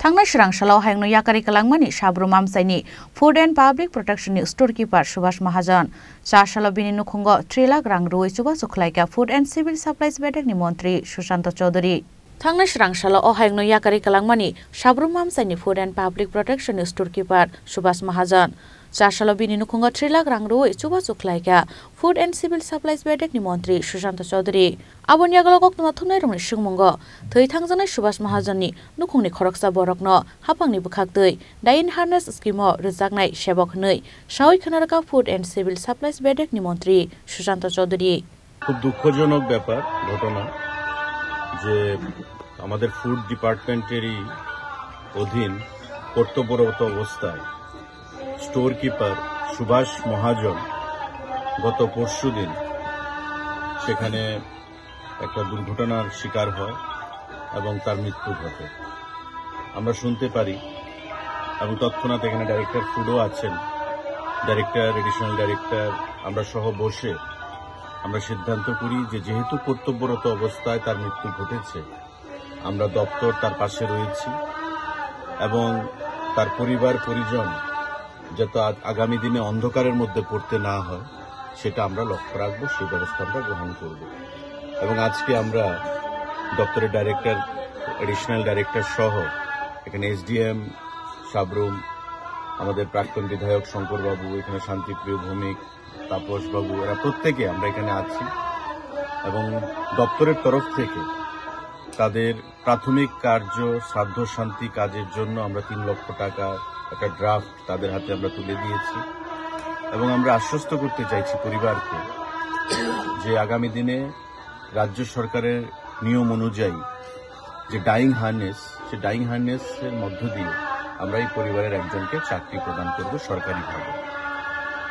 थांनाय सोरांसालाव हायंनो याकारि कलांगमानि साब्रुम आमसाइनि फुड एंड पब्लिक प्रोटेक्शननि स्टोर कीपर सुभाष महाजन चारसालाव बिनि नुखुंगो 3 लाख रां रुई सुबा सुखलायका फुड एंड सिविल सप्लाइज बेडेकनि मंत्री सुशांत चौधरी थांनाय सोरांसालाव हायंनो याकारि कलांगमानि साब्रुम आमसाइनि फुड एंड पब्लिक प्रोटेक्शननि स्टोर कीपर सुभाष महाजन चारसालाव बिनि नुखुंगो 3 लाख रां रुई सुबा सुखलायका फुड एंड सिविल सप्लाइज बेडेकनि मंत्री सुशांत चौधरी आबोनि आगोलाव गक्तमा थुमनाय रंनि सिंमंगो थै थांजानाय सुभाष महाजननि नुखुंनि खरकसा बरकनो हाफांनि बुखाखदै डाइन हार्नेस स्किमो रोजागनाय सेबक नै सावै खनारका फुड एंड सिविल सप्लाइज बेडेकनि मंत्री सुशांत चौधरी খুব দুঃখজনক ব্যাপার ঘটনা যে আমাদের ফুড ডিপার্টমেন্টেরই অধীন কর্তব্যরত অবস্থায় স্টোর কিপার সুভাষ মহাজন গত পরশুদিন সেখানে একটা দুর্ঘটনার শিকার হয় এবং তার মৃত্যু ঘটে। আমরা শুনতে পারি এবং তৎক্ষণাৎ এখানে ডাইরেক্টর ফুডও আছেন, ডাইরেক্টর, এডিশনাল ডাইরেক্টর, আমরা সহ বসে আমরা সিদ্ধান্ত করি যে যেহেতু কর্তব্যরত অবস্থায় তার মৃত্যু ঘটেছে, আমরা দপ্তর তার পাশে রয়েছি এবং তার পরিবার পরিজন যাতে আগামী দিনে অন্ধকারের মধ্যে পড়তে না হয় সেটা আমরা লক্ষ্য রাখবো, সেই ব্যবস্থা আমরা গ্রহণ করব। এবং আজকে আমরা দপ্তরের ডাইরেক্টর, এডিশনাল ডাইরেক্টর সহ এখানে এসডিএম সাবরুম, আমাদের প্রাক্তন বিধায়ক শঙ্করবাবু, এখানে শান্তিপ্রিয় ভৌমিক, তাপসবাবু, এরা প্রত্যেকে আমরা এখানে আছি এবং দপ্তরের তরফ থেকে তাদের প্রাথমিক কার্য শ্রাদ্ধ শান্তি কাজের জন্য আমরা 3 লক্ষ টাকা একটা ড্রাফট তাদের হাতে আমরা তুলে দিয়েছি এবং আমরা আশ্বস্ত করতে চাইছি পরিবারকে যে আগামী দিনে রাজ্য সরকারের নিয়ম অনুযায়ী যে ডাইং হার্নেস, সে ডাইং হার্নেসের মধ্য দিয়ে আমরা এই পরিবারের একজনকে চাকরি প্রদান করব সরকারিভাবে।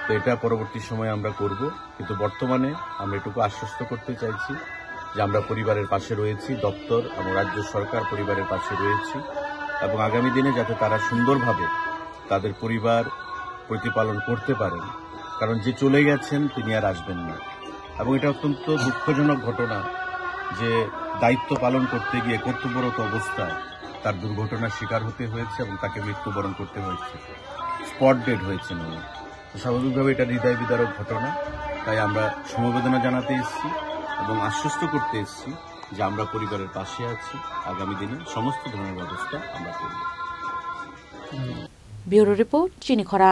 তো এটা পরবর্তী সময়ে আমরা করব, কিন্তু বর্তমানে আমরা এটুকু আশ্বস্ত করতে চাইছি যে আমরা পরিবারের পাশে রয়েছি, দপ্তর এবং রাজ্য সরকার পরিবারের পাশে রয়েছি এবং আগামী দিনে যাতে তারা সুন্দরভাবে তাদের পরিবার প্রতিপালন করতে পারেন, কারণ যে চলে গেছেন তিনি আর আসবেন না। এবং এটা অত্যন্ত দুঃখজনক ঘটনা যে দায়িত্ব পালন করতে গিয়ে কর্তব্যরত অবস্থায় তার দুর্ঘটনার শিকার হতে হয়েছে এবং তাকে মৃত্যুবরণ করতে হয়েছে, স্পট ডেড হয়েছেন উনি। স্বাভাবিকভাবে এটা হৃদয় বিদারক ঘটনা, তাই আমরা সমবেদনা জানাতে এসেছি এবং আশ্বস্ত করতে এসেছি যে আমরা পরিবারের পাশে আছি, আগামী দিনে সমস্ত ধরনের ব্যবস্থা আমরা করব। ব্যুরো রিপোর্ট চিনি খরা।